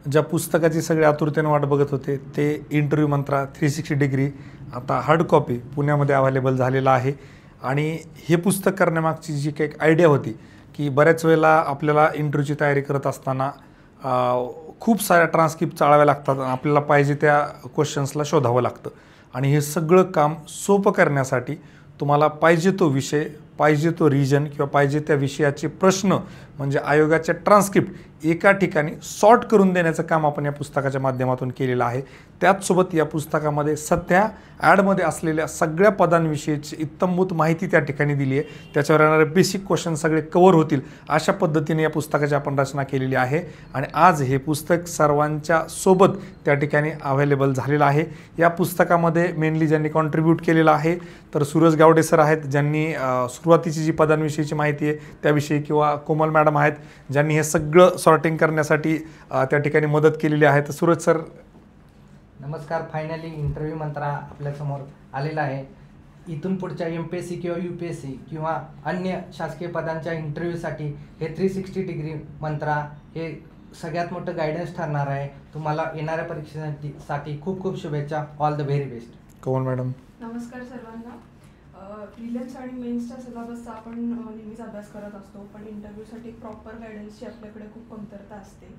ज्या पुस्तकाची सगळे आतुरतेने वाट बघत होते ते इंटरव्ह्यू मंत्रा 360 डिग्री आता हार्ड कॉपी पुण्यामध्ये अवेलेबल झालेलं आहे। आणि हे पुस्तक करण्यामागची जी काही आयडिया होती की बऱ्याच वेळेला आपल्याला इंटरव्ह्यूची तयारी करत असताना खूप साऱ्या ट्रान्स्क्रिप्ट चाळाव्या लागतात, आपल्याला पाहिजे त्या क्वेश्चन्सला शोधावं लागतं। आणि हे सगळं काम सोपं करण्यासाठी तुम्हाला पाहिजे तो विषय, पाहिजे तो रिजन किंवा पाहिजे त्या विषयाचे प्रश्न म्हणजे आयोगाच्या ट्रान्स्क्रिप्ट एका ठिकाणी सॉर्ट करून देण्याचं काम आपण या पुस्तकाच्या माध्यमातून केलेलं आहे। त्याचसोबत या पुस्तकामध्ये सध्या ॲडमध्ये असलेल्या सगळ्या पदांविषयीची इत्तमभूत माहिती त्या ठिकाणी दिली आहे, त्याच्यावर येणारे बेसिक क्वेश्चन सगळे कव्हर होतील अशा पद्धतीने या पुस्तकाची आपण रचना केलेली आहे। आणि आज हे पुस्तक सर्वांच्या सोबत त्या ठिकाणी अवेलेबल झालेलं आहे। या पुस्तकामध्ये मेनली ज्यांनी कॉन्ट्रीब्यूट केलेलं आहे तर सूरज गावडे सर आहेत, ज्यांनी सुरुवातीची जी पदांविषयीची माहिती आहे त्याविषयी, किंवा कोमल मॅडम आहेत ज्यांनी हे सगळं सॉर्टिंग करण्यासाठी त्या ठिकाणी मदत केलेली आहे। तर सूरज सर नमस्कार। फायनली इंटरव्ह्यू मंत्रा आपल्यासमोर आलेला आहे। इथून पुढच्या MPSC किंवा UPSC किंवा अन्य शासकीय पदांच्या इंटरव्ह्यूसाठी हे 360 डिग्री मंत्रा हे सगळ्यात मोठं गायडन्स ठरणार आहे। तुम्हाला येणाऱ्या परीक्षेसाठी खूप खूप शुभेच्छा। All the very best. Komal madam नमस्कार सर्वांना। प्रिलिम्स आणि मेन्सच्या सिलेबसचा आपण नेहमीच अभ्यास करत असतो, पण इंटरव्ह्यूसाठी प्रॉपर गायडन्सची आपल्याकडे खूप कमतरता असते।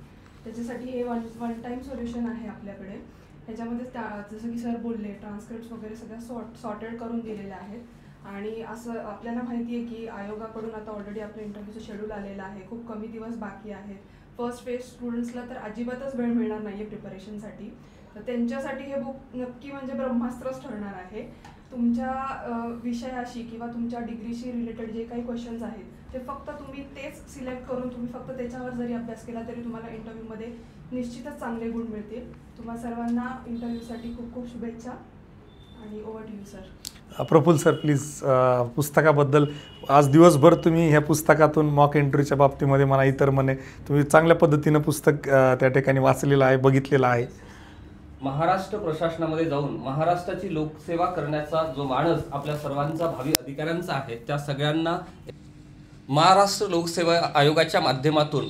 त्याच्यासाठी हे वन टाइम सोल्युशन आहे आपल्याकडे। ह्याच्यामध्ये जसं की सर बोलले ट्रान्स्क्रिप्ट्स वगैरे सगळ्या सॉर्टेड करून दिलेल्या आहेत। आणि असं आपल्याला माहिती आहे की आयोगाकडून आता ऑलरेडी आपलं इंटरव्ह्यूचं शेड्यूल आलेलं आहे, खूप कमी दिवस बाकी आहेत। फर्स्ट फेज स्टुडंट्सला तर अजिबातच वेळ मिळणार नाही आहे प्रिपरेशनसाठी, तर त्यांच्यासाठी हे बुक नक्की म्हणजे ब्रह्मास्त्रच ठरणार आहे। तुमच्या विषयाशी किंवा तुमच्या डिग्रीशी रिलेटेड जे काही क्वेश्चन्स आहेत ते फक्त तुम्ही तेच सिलेक्ट करून तुम्ही फक्त त्याच्यावर जरी अभ्यास केला तरी तुम्हाला इंटरव्ह्यूमध्ये निश्चितच चांगले गुण मिळतील। तुम्हाला सर्वांना इंटरव्ह्यूसाठी खूप खूप शुभेच्छा आणि over to you sir. Praful sir please, पुस्तकाबद्दल आज दिवसभर तुम्ही ह्या पुस्तकातून मॉक इंटरव्ह्यूच्या बाबतीमध्ये मला इतर म्हणे तुम्ही चांगल्या पद्धतीनं पुस्तक त्या ठिकाणी वाचलेलं आहे, बघितलेलं आहे। महाराष्ट्र प्रशासनामध्ये जाऊन महाराष्ट्राची लोकसेवा करण्याचा जो मानस आपल्या सर्वांचा भावी अधिकाऱ्यांचा आहे त्या सगळ्यांना महाराष्ट्र लोकसेवा आयोगाच्या माध्यमातून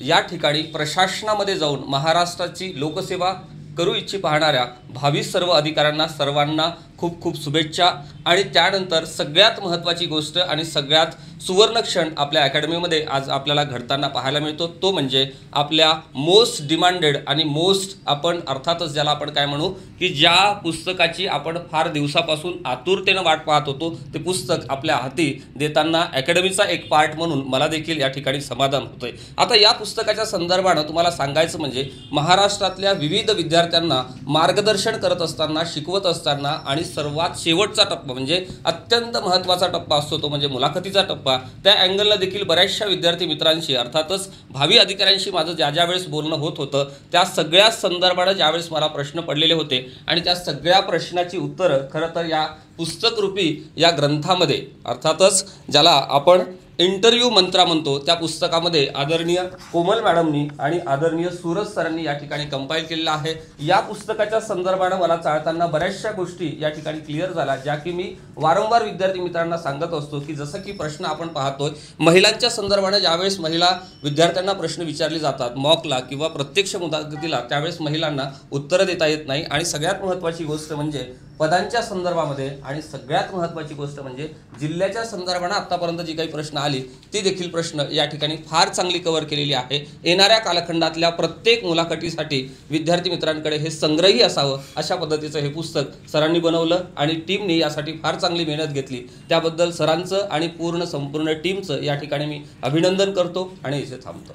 या ठिकाणी प्रशासनामध्ये जाऊन महाराष्ट्राची लोकसेवा करू इच्छी पाहणाऱ्या भावी सर्व अधिकाऱ्यांना सर्वांना खूप खूप शुभेच्छा। आणि त्यानंतर सगळ्यात महत्त्वाची गोष्ट आणि सगळ्यात सुवर्णक्षण आपल्या अकॅडमीमध्ये आज आपल्याला घडताना पाहायला मिळतो, तो म्हणजे आपल्या मोस्ट डिमांडेड आणि मोस्ट आपण अर्थातच ज्याला आपण काय म्हणू की ज्या पुस्तकाची आपण फार दिवसापासून आतुरतेनं वाट पाहत होतो ते पुस्तक आपल्या हाती देताना अकॅडमीचा एक पार्ट म्हणून मला देखील या ठिकाणी समाधान होतंय। आता या पुस्तकाच्या संदर्भानं तुम्हाला सांगायचं म्हणजे महाराष्ट्रातल्या विविध विद्यार्थ्यांना मार्गदर्शन करत असताना, शिकवत असताना आणि सर्वात शेवटचा टप्पा म्हणजे अत्यंत महत्त्वाचा टप्पा असतो तो म्हणजे मुलाखतीचा टप्पा। त्या अँगलला देखील बऱ्याचशा विद्यार्थी मित्रांशी अर्थातच भावी अधिकाऱ्यांशी माझं ज्या वेळेस बोलणं होत होतं त्या सगळ्या संदर्भानं ज्यावेळेस मला प्रश्न पडलेले होते आणि त्या सगळ्या प्रश्नाची उत्तरं खरं तर या पुस्तकरूपी या ग्रंथामध्ये अर्थातच ज्याला आपण इंटरव्ह्यू मंत्रा म्हणतो त्या पुस्तकामध्ये आदरणीय कोमल मॅडमनी आणि आदरणीय सूरज सरांनी या ठिकाणी कंपाईल केलेलं आहे। या पुस्तकाच्या संदर्भानं मला चाळताना बऱ्याचशा गोष्टी या ठिकाणी क्लिअर झाल्या, ज्या की मी वारंवार विद्यार्थी मित्रांना सांगत असतो की जसं की प्रश्न आपण पाहतोय महिलांच्या संदर्भानं ज्यावेळेस महिला विद्यार्थ्यांना प्रश्न विचारले जातात मॉकला किंवा प्रत्यक्ष मुलाखतीला त्यावेळेस महिलांना उत्तरं देता येत नाही। आणि सगळ्यात महत्त्वाची गोष्ट म्हणजे पदांच्या संदर्भामध्ये आणि सगळ्यात महत्त्वाची गोष्ट म्हणजे जिल्ह्याच्या संदर्भानं आत्तापर्यंत जी काही प्रश्न आली ती देखील प्रश्न या ठिकाणी फार चांगली कव्हर केलेली आहे। येणाऱ्या कालखंडातल्या प्रत्येक मुलाखतीसाठी विद्यार्थी मित्रांकडे हे संग्रही असावं अशा पद्धतीचं हे पुस्तक सरांनी बनवलं आणि टीमने यासाठी फार चांगली मेहनत घेतली, त्याबद्दल सरांचं आणि संपूर्ण टीमचं या ठिकाणी मी अभिनंदन करतो आणि इथे थांबतो।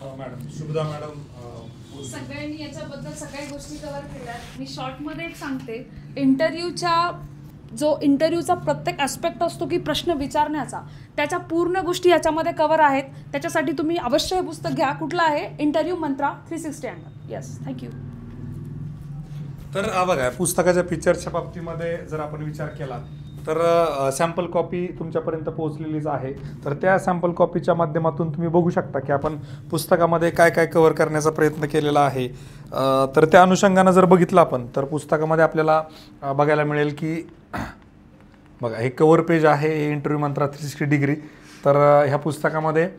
मॅडम शुभदा मॅडम सगळ्यांनी याच्याबद्दल सगळ्या गोष्टी कव्हर केल्यात। मी शॉर्टमध्ये एक सांगते, इंटरव्ह्यूचा प्रत्येक ॲस्पेक्ट असतो की प्रश्न विचारण्याचा, त्याच्या पूर्ण गोष्टी याच्यामध्ये कव्हर आहेत। त्याच्यासाठी तुम्ही अवश्य हे पुस्तक घ्या। कुठलं आहे? इंटरव्ह्यू मंत्रा 360 अँगल। Yes, thank you. तर बघा पुस्तकाच्या फीचरच्या बाबतीमध्ये जर आपण विचार केला तर सॅम्पल कॉपी तुमच्यापर्यंत पोहोचलेलीच आहे। तर त्या सॅम्पल कॉपीच्या माध्यमातून तुम्ही बघू शकता की आपण पुस्तकामध्ये काय काय कव्हर करण्याचा प्रयत्न केलेला आहे। तर त्या अनुषंगानं जर बघितलं आपण तर पुस्तकामध्ये आपल्याला बघायला मिळेल की बघा हे कव्हर पेज आहे, हे इंटरव्ह्यू मंत्रा 360 डिग्री। तर ह्या पुस्तकामध्ये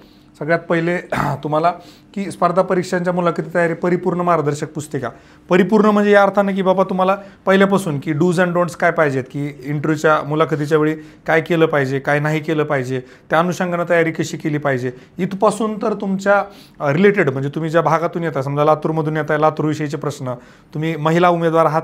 सगळ्यात पहिले तुम्हाला की स्पर्धा परीक्षांच्या मुलाखती तयारी परिपूर्ण मार्गदर्शक पुस्तिका. परिपूर्ण म्हणजे या अर्थानं की बाबा तुम्हाला पहिल्यापासून की डूज अँड डोंट्स काय पाहिजेत, की इंटरव्ह्यूच्या मुलाखतीच्या वेळी काय केलं पाहिजे, काय नाही केलं पाहिजे, त्या अनुषंगानं तयारी कशी केली पाहिजे, इथपासून तर तुमच्या रिलेटेड म्हणजे तुम्ही ज्या भागातून येता, समजा लातूरमधून येताय, लातूरविषयीचे प्रश्न, तुम्ही महिला उमेदवार आहात,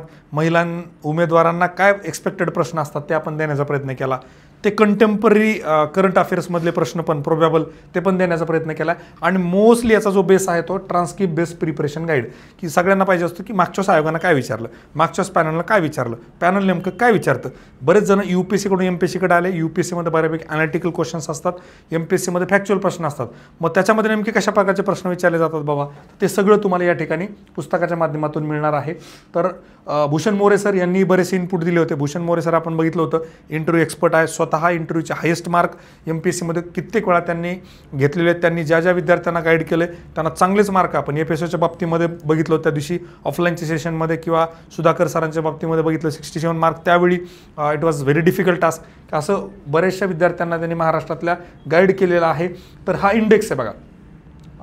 उमेदवारांना काय एक्सपेक्टेड प्रश्न असतात ते आपण देण्याचा प्रयत्न केला. ते कंटेम्पररी करंट अफेअर्समधले प्रश्न पण प्रोबॅबल ते पण देण्याचा प्रयत्न केला. आणि मोस्टली याचा जो बेस आहे तो ट्रान्सक्रिप्ट बेस्ड प्रिपरेशन गाईड, की सगळ्यांना पाहिजे असतं की मागच्याच आयोगानं काय विचारलं, मागच्याच पॅनलनं काय विचारलं, पॅनल नेमकं काय विचारतं. बरेच जण UPSCकडून MPSCकडे आले, UPSCमध्ये बऱ्यापैकी अनालिटिकल क्वेश्चन्स असतात, MPSCमध्ये फॅक्च्युअल प्रश्न असतात. मग त्याच्यामध्ये नेमके कशा प्रकारचे प्रश्न विचारले जातात बाबा, ते सगळं तुम्हाला या ठिकाणी पुस्तकाच्या माध्यमातून मिळणार आहे. तर भूषण मोरे सर यांनी बरेचसे इनपुट दिले होते. भूषण मोरे सर आपण बघितलं होतं, इंटरव्ह्यू एक्सपर्ट आहे, स्वतः इंटरव्ह्यूचे हायेस्ट मार्क MPSCमध्ये कित्येक वेळा त्यांनी घेतलेले आहेत. त्यांनी ज्या ज्या विद्यार्थ्यांना गाईड केले त्यांना चांगलेच मार्क आपण FSOच्या बाबतीमध्ये बघितलं होतं त्या दिवशी ऑफलाईनच्या सेशनमध्ये, किंवा सुधाकर सरांच्या बाबतीमध्ये बघितलं 67 मार्क. त्यावेळी it was very difficult task. असं बऱ्याचशा विद्यार्थ्यांना त्यांनी महाराष्ट्रातल्या गाईड केलेला आहे. तर हा इंडेक्स आहे बघा,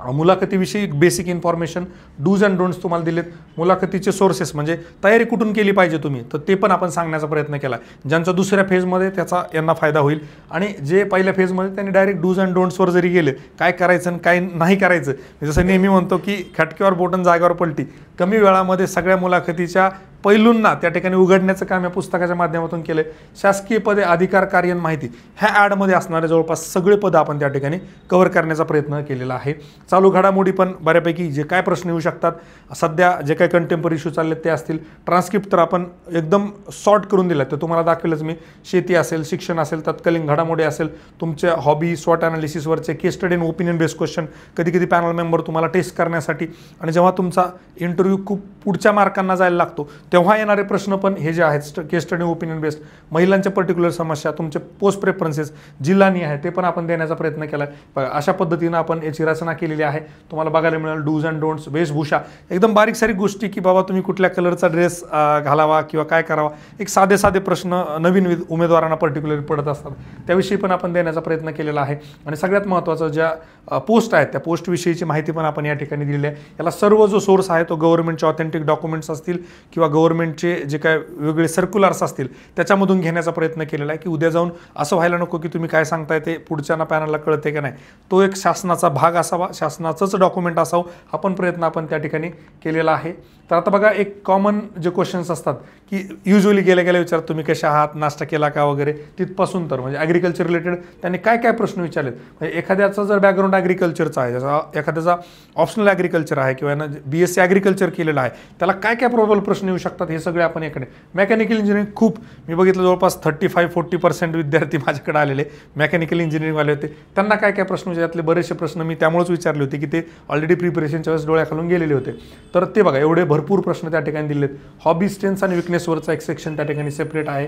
मुलाखतीविषयी basic information, dos and don'ts तुम्हाला दिलेत. मुलाखतीचे सोर्सेस म्हणजे तयारी कुठून केली पाहिजे तुम्ही, तर ते पण आपण सांगण्याचा प्रयत्न केला. ज्यांचा दुसऱ्या फेजमध्ये त्याचा यांना फायदा होईल, आणि जे पहिल्या फेजमध्ये त्यांनी डायरेक्ट डूज अँड डोंट्सवर जरी गेले, काय करायचं आणि काय नाही करायचं, जसं नेहमी म्हणतो की खटक्यावर बोटन जागेवर पलटी, कमी वेळामध्ये सगळ्या मुलाखतीच्या पैलूंना त्या ठिकाणी उघडण्याचं काम या पुस्तकाच्या माध्यमातून केलं. शासकीय पदे, अधिकार, कार्य, माहिती ह्या ॲडमध्ये असणारे जवळपास सगळे पदं आपण त्या ठिकाणी कव्हर करण्याचा प्रयत्न केलेला आहे. चालू घडामोडी पण बऱ्यापैकी जे काय प्रश्न येऊ शकतात, सध्या जे काही कंटेम्पररी इश्यू चालले ते असतील. ट्रान्सक्रिप्ट तर आपण एकदम सॉर्ट करून दिला, तर तुम्हाला दाखवेलच मी. शेती असेल, शिक्षण असेल, तत्कालीन घडामोडी असेल, तुमच्या हॉबी, स्वॉट ॲनालिसिसवरचे केस स्टडी आणि ओपिनियन बेस्ड क्वेश्चन, कधी कधी पॅनल मेंबर तुम्हाला टेस्ट करण्यासाठी, आणि जेव्हा तुमचा इंटरव्ह्यू खूप पुढच्या मार्कांना जायला लागतो तेव्हा येणारे प्रश्न पण हे जे आहेत केस स्टडी ओपिनियन बेस्ड, महिलांच्या पर्टिक्युलर समस्या, तुमचे पोस्ट प्रेफरन्सेस जिल्हानी आहे ते पण आपण देण्याचा प्रयत्न केला आहे. अशा पद्धतीनं आपण याची रचना केलेली आहे. तुम्हाला बघायला मिळेल डूज अँड डोंट्स, वेशभूषा, एकदम बारीक सारीक गोष्टी की बाबा तुम्ही कुठल्या कलरचा ड्रेस घालावा किंवा काय करावा, एक साधे साधे प्रश्न नवीन उमेदवारांना पर्टिक्युलरली पडत असतात, त्याविषयी पण आपण देण्याचा प्रयत्न केलेला आहे. आणि सगळ्यात महत्त्वाचं ज्या पोस्ट आहेत त्या पोस्टविषयीची माहिती पण आपण या ठिकाणी दिलेली आहे. याला सर्व जो सोर्स आहे तो गव्हर्नमेंटचे ऑथेंटिक डॉक्युमेंट्स असतील किंवा गव्हर्नमेंटचे जे काय वेगवेगळे सर्क्युलर्स असतील त्याच्यामधून घेण्याचा प्रयत्न केलेला आहे, की उद्या जाऊन असं व्हायला नको की तुम्ही काय सांगताय ते पुढच्याना पॅनलला कळते का नाही. तो एक शासनाचा भाग असावा, शासनाचंच डॉक्युमेंट असावं, हा पण प्रयत्न आपण त्या ठिकाणी केलेला आहे. तर आता बघा, एक कॉमन जे क्वेश्चन्स असतात की युजली गेल्या गेल्या विचारत तुम्ही कशा आहात, नाश्ता केला का वगैरे, तिथपासून तर म्हणजे ॲग्रिकल्चर रिलेटेड त्यांनी काय काय प्रश्न विचारलेत. म्हणजे एखाद्याचा जर बॅकग्राऊंड ॲग्रिकल्चरचा आहे, जसा एखाद्याचा ऑप्शनल ॲग्रिकल्चर आहे किंवा BSc ॲग्रिकल्चर केलेलं आहे, त्याला काय काय प्रोबेबल प्रश्न येऊ शकतात हे सगळे आपण याकडे. मेकॅनिकल इंजिनिअरिंग खूप मी बघितलं जवळपास 35-40% विद्यार्थी माझ्याकडे आलेले मेकॅनिकल इंजिनिअरिंगवाले होते. त्यांना काय काय प्रश्न त्यातले बरेचसे प्रश्न मी त्यामुळेच विचारले होते की ते ऑलरेडी प्रिपरेशनच्या वेळेस डोळ्याखालून गेलेले होते. तर ते बघा, एवढे भरपूर प्रश्न त्या ठिकाणी दिलेत. हॉबी, स्ट्रेंथ्स आणि विकनेसवरचा एक सेक्शन त्या ठिकाणी सेपरेट आहे.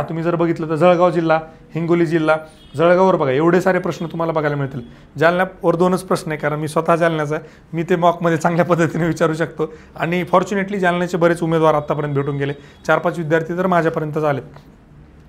तुम्ही जर बघितलं तर जळगाव जिल्हा, हिंगोली जिल्हा, जळगाववर बघा एवढे सारे प्रश्न तुम्हाला बघायला मिळतील. जालन्यावर 2च प्रश्न आहे, कारण मी स्वतः जालन्याचा आहे, मी ते मॉकमध्ये चांगल्या पद्धतीने विचारू शकतो. आणि फॉर्च्युनेटली जालन्याचे बरेच उमेदवार आत्तापर्यंत भेटून गेले, 4-5 विद्यार्थी तर माझ्यापर्यंत झालेत.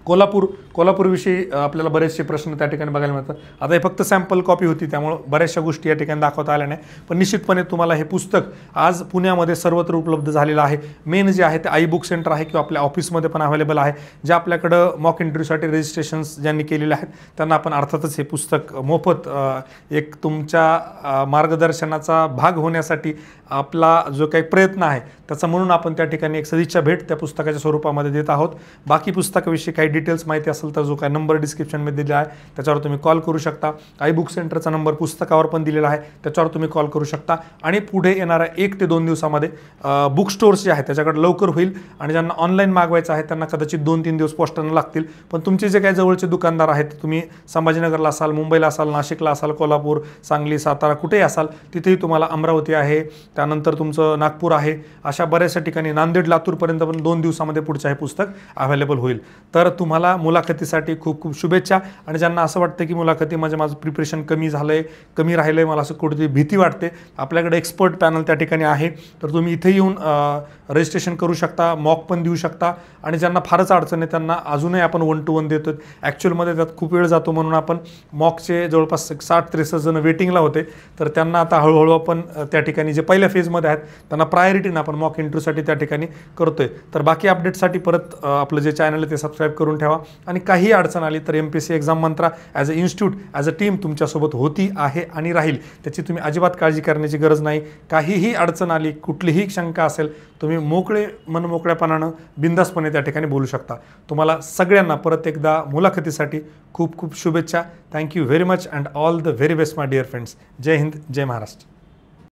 कोल्हापूरविषयी आपल्याला बरेचसे प्रश्न त्या ठिकाणी बघायला मिळतात. आता हे फक्त सॅम्पल कॉपी होती त्यामुळं बऱ्याचशा गोष्टी या ठिकाणी दाखवता आल्या नाही, पण निश्चितपणे तुम्हाला हे पुस्तक आज पुण्यामध्ये सर्वत्र उपलब्ध झालेलं आहे. मेन जे आहे ते आई बुक सेंटर आहे किंवा आपल्या ऑफिसमध्ये पण अवेलेबल आहे. जे आपल्याकडं मॉक इंटरव्ह्यूसाठी रजिस्ट्रेशन्स ज्यांनी केलेले आहेत त्यांना आपण अर्थातच हे पुस्तक मोफत एक तुमच्या मार्गदर्शनाचा भाग होण्यासाठी आपला जो काही प्रयत्न आहे त्याचा म्हणून आपण त्या ठिकाणी एक सदिच्छा भेट त्या पुस्तकाच्या स्वरूपामध्ये देत आहोत. बाकी पुस्तकाविषयी काही डिटेल्स माहिती असेल तर जो काय नंबर डिस्क्रिप्शनमध्ये दिला आहे त्याच्यावर तुम्ही कॉल करू शकता. आई बुक सेंटरचा नंबर पुस्तकावर पण दिलेला आहे, त्याच्यावर तुम्ही कॉल करू शकता. आणि पुढे येणाऱ्या 1 ते 2 दिवसामध्ये बुक स्टोअर्स जे आहेत त्याच्याकडे लवकर होईल, आणि ज्यांना ऑनलाईन मागवायचं आहे त्यांना कदाचित 2-3 दिवस पोस्टानं लागतील. पण तुमचे जे काही जवळचे दुकानदार आहेत, तुम्ही संभाजीनगरला असाल, मुंबईला असाल, नाशिकला असाल, कोल्हापूर, सांगली, सातारा कुठेही असाल, तिथेही तुम्हाला अमरावती आहे, त्यानंतर तुमचं नागपूर आहे, अशा बऱ्याचशा ठिकाणी नांदेड, लातूरपर्यंत पण 2 दिवसामध्ये पुढचं हे पुस्तक अवेलेबल होईल. तर तुम्हाला मुलाखतीसाठी खूप खूप शुभेच्छा. आणि ज्यांना असं वाटतं की मुलाखती म्हणजे माझं प्रिपरेशन कमी झालं आहे, कमी राहिलं आहे, मला असं कुठेतरी भीती वाटते, आपल्याकडे एक्सपर्ट पॅनल त्या ठिकाणी आहे. तर तुम्ही इथे येऊन रजिस्ट्रेशन करू शकता, मॉक पण देऊ शकता. आणि ज्यांना फारच अडचण आहे त्यांना अजूनही आपण 1 to 1 देतो. ॲक्च्युअलमध्ये त्यात खूप वेळ जातो म्हणून आपण मॉकचे जवळपास 60-63 जण वेटिंगला होते. तर त्यांना आता हळूहळू आपण त्या ठिकाणी जे पहिल्या फेजमध्ये आहेत त्यांना प्रायोरिटीनं आपण मॉक इंटरव्ह्यूसाठी त्या ठिकाणी करतोय. तर बाकी अपडेटसाठी परत आपलं जे चॅनल आहे ते सबस्क्राईब करून ठेवा. आणि काही अडचण आली तर MPSC exam Mantra as a institute, as a team तुमच्यासोबत होती, आहे आणि राहील. त्याची तुम्ही अजिबात काळजी करण्याची गरज नाही. काहीही अडचण आली, कुठलीही शंका असेल, तुम्ही मनमोकळ्यापणानं बिंदासपणे त्या ठिकाणी बोलू शकता. तुम्हाला सगळ्यांना परत एकदा मुलाखतीसाठी खूप खूप शुभेच्छा. Thank you very much and all the very best my dear friends. जय हिंद, जय महाराष्ट्र.